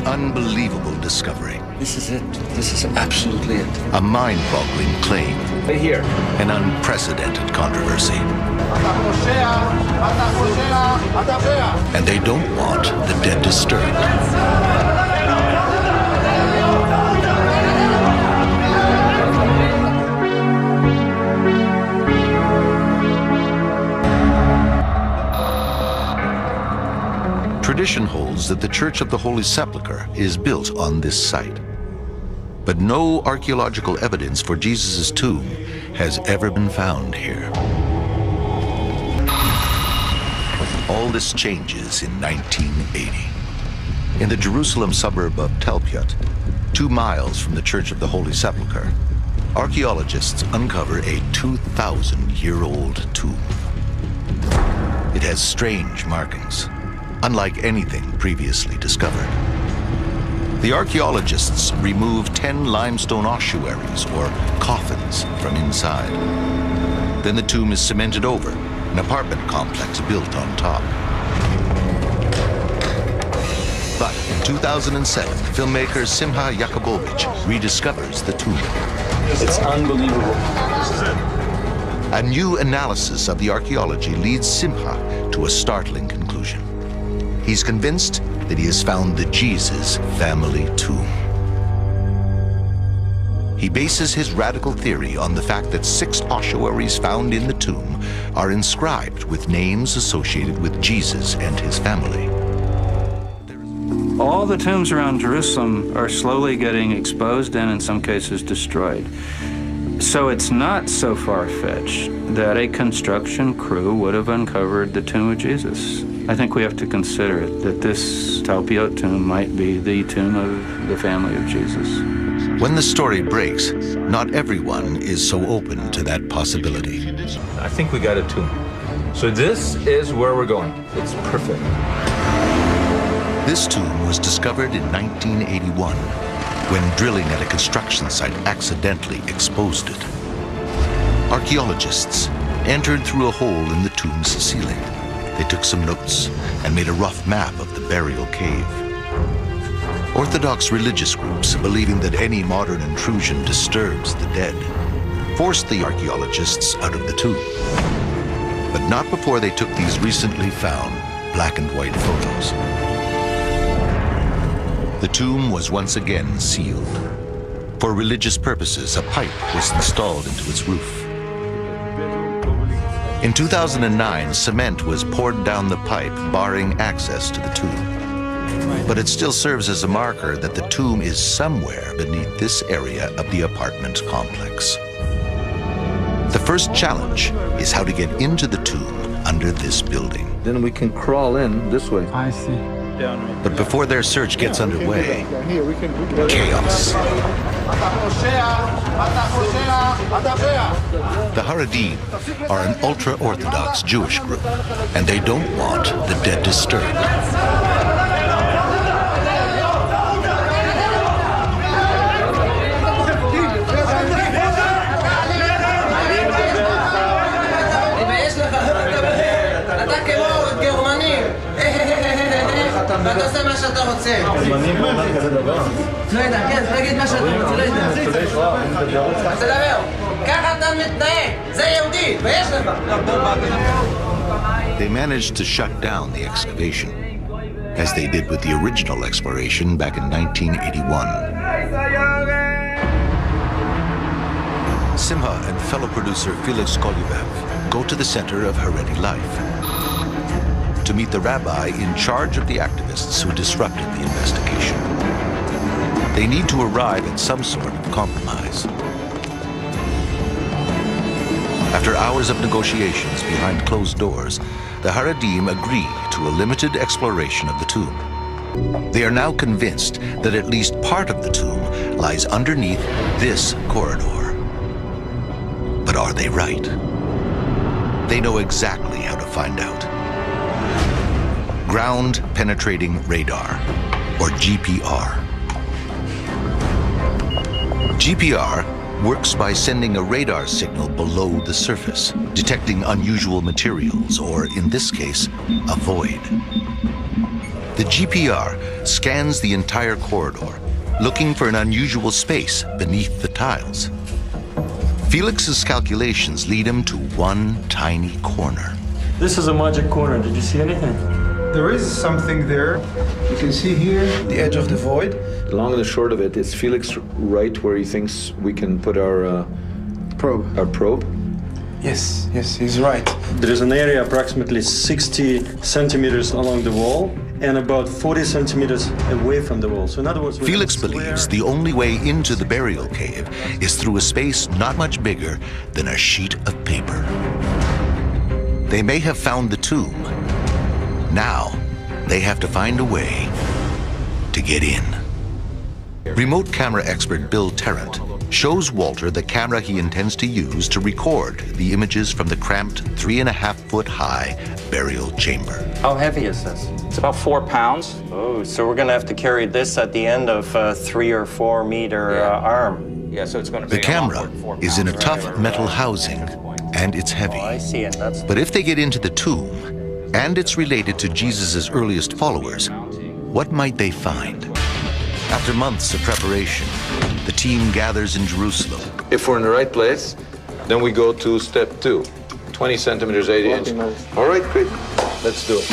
unbelievable discovery. This is it. This is absolutely it. A mind-boggling claim. Right here. An unprecedented controversy. And they don't want the dead disturbed. Tradition holds that the Church of the Holy Sepulchre is built on this site. But no archaeological evidence for Jesus' tomb has ever been found here. All this changes in 1980. In the Jerusalem suburb of Tel Aviv, 2 miles from the Church of the Holy Sepulchre, archaeologists uncover a 2,000-year-old tomb. It has strange markings, unlike anything previously discovered. The archaeologists remove 10 limestone ossuaries, or coffins, from inside. Then the tomb is cemented over, an apartment complex built on top. But in 2007, filmmaker Simha Yakubovich rediscovers the tomb. It's unbelievable. A new analysis of the archaeology leads Simha to a startling conclusion. He's convinced that he has found the Jesus family tomb. He bases his radical theory on the fact that 6 ossuaries found in the tomb are inscribed with names associated with Jesus and his family. All the tombs around Jerusalem are slowly getting exposed and in some cases destroyed. So it's not so far-fetched that a construction crew would have uncovered the tomb of Jesus. I think we have to consider that this Talpiot tomb might be the tomb of the family of Jesus. When the story breaks, not everyone is so open to that possibility. I think we got a tomb. So this is where we're going. It's perfect. This tomb was discovered in 1981 when drilling at a construction site accidentally exposed it. Archaeologists entered through a hole in the tomb's ceiling. They took some notes and made a rough map of the burial cave. Orthodox religious groups, believing that any modern intrusion disturbs the dead, forced the archaeologists out of the tomb. But not before they took these recently found black and white photos. The tomb was once again sealed. For religious purposes, a pipe was installed into its roof. In 2009, cement was poured down the pipe, barring access to the tomb. But it still serves as a marker that the tomb is somewhere beneath this area of the apartment complex. The first challenge is how to get into the tomb under this building. Then we can crawl in this way. I see. But before their search gets underway, chaos. The Haredim are an ultra-Orthodox Jewish group, and they don't want the dead disturbed. ואתה עושה מה שאתה רוצה. לא יודע, כן, תגיד מה שאתה רוצה, לא יודע. תדבר, ככה אתה מתנהג, זה יהודי, ויש לך. They managed to shut down the excavation, as they did with the original exploration back in 1981. Simha and fellow producer Felix Kolyubev go to the center of Haredi life to meet the rabbi in charge of the activists who disrupted the investigation. They need to arrive at some sort of compromise. After hours of negotiations behind closed doors, the Haredim agree to a limited exploration of the tomb. They are now convinced that at least part of the tomb lies underneath this corridor. But are they right? They know exactly how to find out. Ground Penetrating Radar, or GPR. GPR works by sending a radar signal below the surface, detecting unusual materials, or in this case, a void. The GPR scans the entire corridor, looking for an unusual space beneath the tiles. Felix's calculations lead him to one tiny corner. This is a magic corner. Did you see anything? There is something there. You can see here the edge of the void. The long and the short of it is Felix right where he thinks we can put our probe. Yes, he's right. There is an area approximately 60 centimeters along the wall and about 40 centimeters away from the wall. So in other words, Felix believes the only way into the burial cave is through a space not much bigger than a sheet of paper. They may have found the tomb. Now, they have to find a way to get in. Remote camera expert Bill Tarrant shows Walter the camera he intends to use to record the images from the cramped 3.5-foot-high burial chamber. How heavy is this? It's about 4 pounds. Oh, so we're going to have to carry this at the end of a 3 or 4 meter arm. Yeah, so it's going to be The camera is in a tough metal housing, and it's heavy. Oh, I see it. That's... But if they get into the tomb, and it's related to Jesus' earliest followers, what might they find? After months of preparation, the team gathers in Jerusalem. If we're in the right place, then we go to step 2. 20 centimeters, 80 inches. All right, great. Let's do it.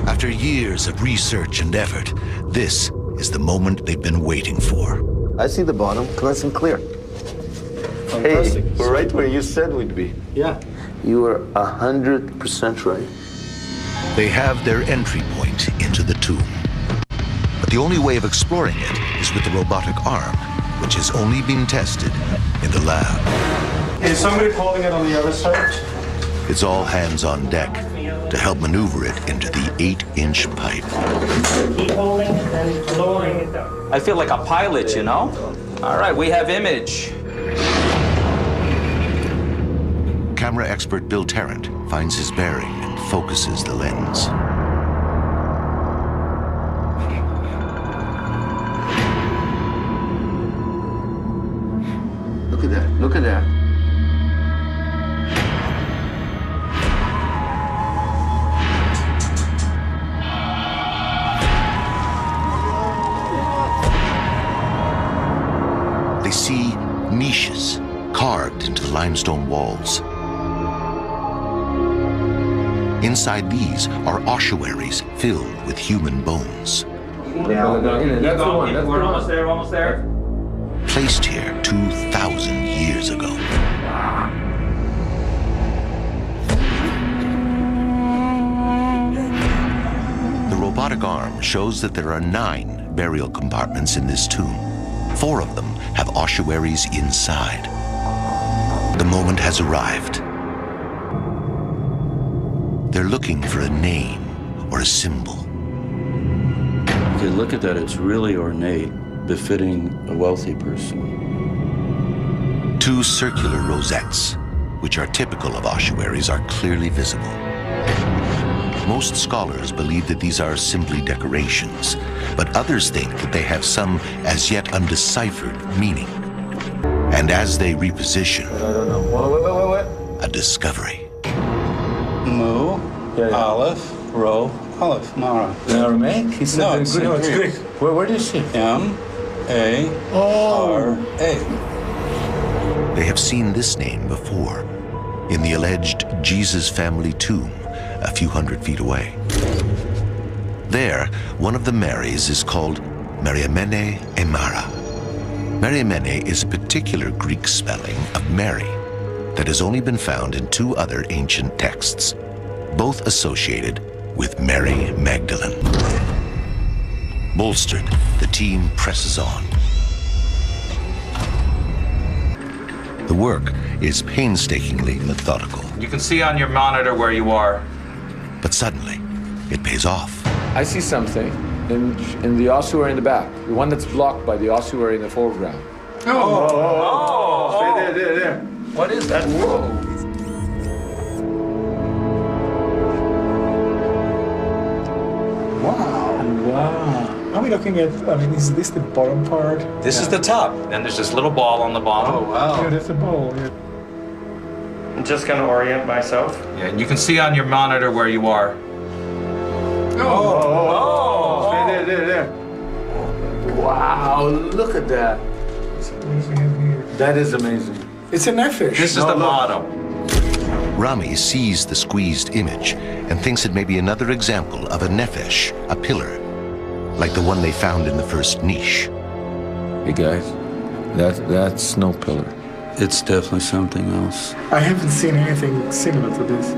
After years of research and effort, this is the moment they've been waiting for. I see the bottom, nice and clear. Fantastic. Hey, we're right where you said we'd be. Yeah. You are 100% right. They have their entry point into the tomb. But the only way of exploring it is with the robotic arm, which has only been tested in the lab. Is somebody holding it on the other side? It's all hands on deck to help maneuver it into the 8-inch pipe. Keep holding and lowering it down. I feel like a pilot, you know? All right, we have image. Camera expert Bill Tarrant finds his bearing and focuses the lens. Look at that, look at that. They see niches carved into the limestone walls. Inside these are ossuaries filled with human bones. That's the one. We're almost there, almost there. Placed here 2,000 years ago. The robotic arm shows that there are 9 burial compartments in this tomb. 4 of them have ossuaries inside. The moment has arrived. They're looking for a name or a symbol. Okay, look at that. It's really ornate, befitting a wealthy person. 2 circular rosettes, which are typical of ossuaries, are clearly visible. Most scholars believe that these are simply decorations, but others think that they have some as yet undeciphered meaning. And as they reposition, a discovery. Mu, Aleph, Ro, Aleph, Mara. In Aramaic? He said no, it's Greek. Where do you see? M-A-R-A. They have seen this name before in the alleged Jesus family tomb a few hundred feet away. There, one of the Marys is called Mariamene Emara. Mariamene is a particular Greek spelling of Mary that has only been found in 2 other ancient texts, both associated with Mary Magdalene. Bolstered, the team presses on. The work is painstakingly methodical. You can see on your monitor where you are. But suddenly, it pays off. I see something in the ossuary in the back. The one that's blocked by the ossuary in the foreground. Oh. There. What is that? Whoa. Wow. Are we looking at, I mean, is this the bottom part? This is the top. Then there's this little ball on the bottom. Oh, wow. Yeah, that's a ball, yeah. I'm just going to orient myself. Yeah, and you can see on your monitor where you are. There. Wow, look at that. That is amazing. It's a nefesh. This is the bottom. Rami sees the squeezed image and thinks it may be another example of a nefesh, a pillar, like the one they found in the first niche. Hey guys, that's no pillar. It's definitely something else. I haven't seen anything similar to this.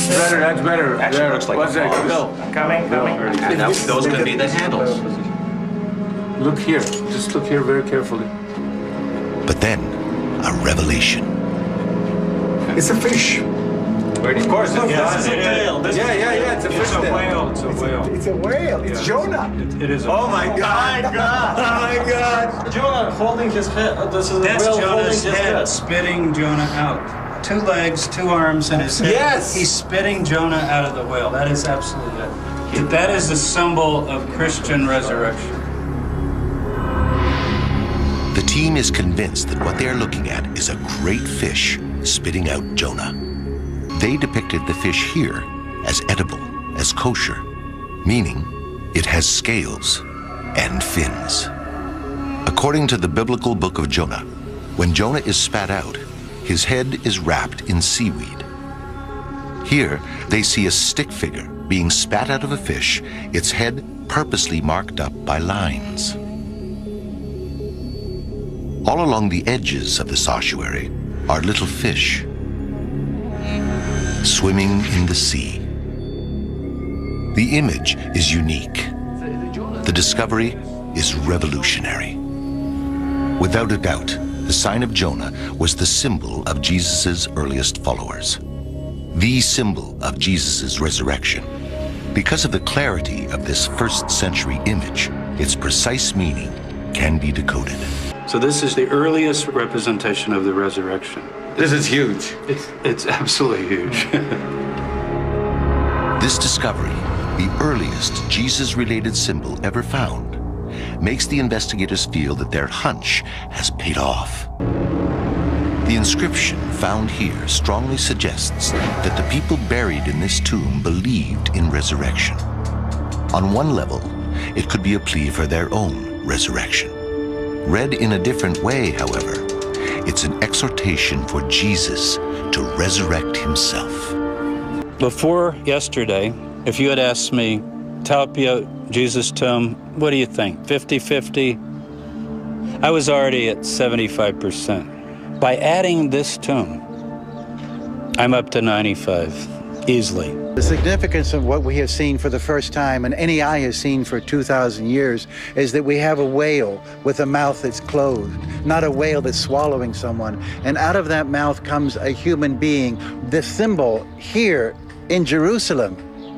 That's better. Actually, there. looks like What's that? bars. Coming. And those could be the handles. Look here. Just look here very carefully. But then, a revelation. It's a fish. Of course, This is a whale. Yeah, it's a fish. It's a whale. It's a whale. It's a whale. It's Jonah. It is a Oh my God! Oh my God! Jonah holding his head. This is That's a whale holding Jonah's his head, head. spitting Jonah out. 2 legs, 2 arms, and his head. Yes! He's spitting Jonah out of the whale. That is absolutely it. That is a symbol of Christian resurrection. The team is convinced that what they are looking at is a great fish spitting out Jonah. They depicted the fish here as edible, as kosher, meaning it has scales and fins. According to the biblical book of Jonah, when Jonah is spat out, his head is wrapped in seaweed. Here, they see a stick figure being spat out of a fish, its head purposely marked up by lines. All along the edges of this ossuary are little fish swimming in the sea. The image is unique. The discovery is revolutionary. Without a doubt, the sign of Jonah was the symbol of Jesus' earliest followers, the symbol of Jesus' resurrection. Because of the clarity of this first century image, its precise meaning can be decoded. So this is the earliest representation of the resurrection. This is huge. It's absolutely huge. This discovery, the earliest Jesus-related symbol ever found, makes the investigators feel that their hunch has paid off. The inscription found here strongly suggests that the people buried in this tomb believed in resurrection. On one level, it could be a plea for their own resurrection. Read in a different way, however, it's an exhortation for Jesus to resurrect himself. Before yesterday, if you had asked me, Talpiot, Jesus tomb, what do you think, 50-50? I was already at 75%. By adding this tomb, I'm up to 95, easily. The significance of what we have seen for the first time, and any eye has seen for 2,000 years, is that we have a whale with a mouth that's closed, not a whale that's swallowing someone. And out of that mouth comes a human being. The symbol here in Jerusalem,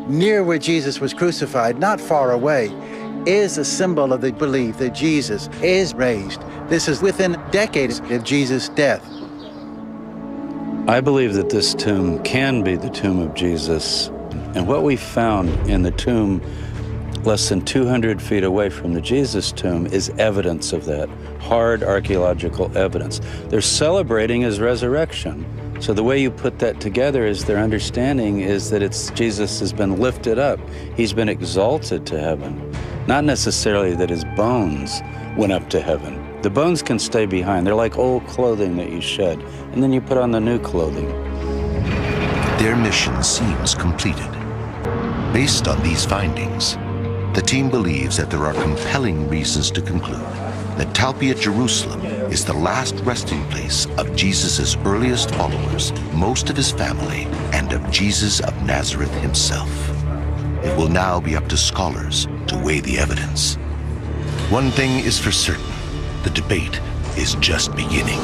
near where Jesus was crucified, not far away, is a symbol of the belief that Jesus is raised. This is within decades of Jesus' death. I believe that this tomb can be the tomb of Jesus. And what we found in the tomb less than 200 feet away from the Jesus tomb is evidence of that, hard archaeological evidence. They're celebrating his resurrection. So the way you put that together is their understanding is that Jesus has been lifted up. He's been exalted to heaven. Not necessarily that his bones went up to heaven. The bones can stay behind. They're like old clothing that you shed, and then you put on the new clothing. Their mission seems completed. Based on these findings, the team believes that there are compelling reasons to conclude that Talpiot, Jerusalem, is the last resting place of Jesus' earliest followers, most of his family, and of Jesus of Nazareth himself. It will now be up to scholars to weigh the evidence. One thing is for certain, the debate is just beginning.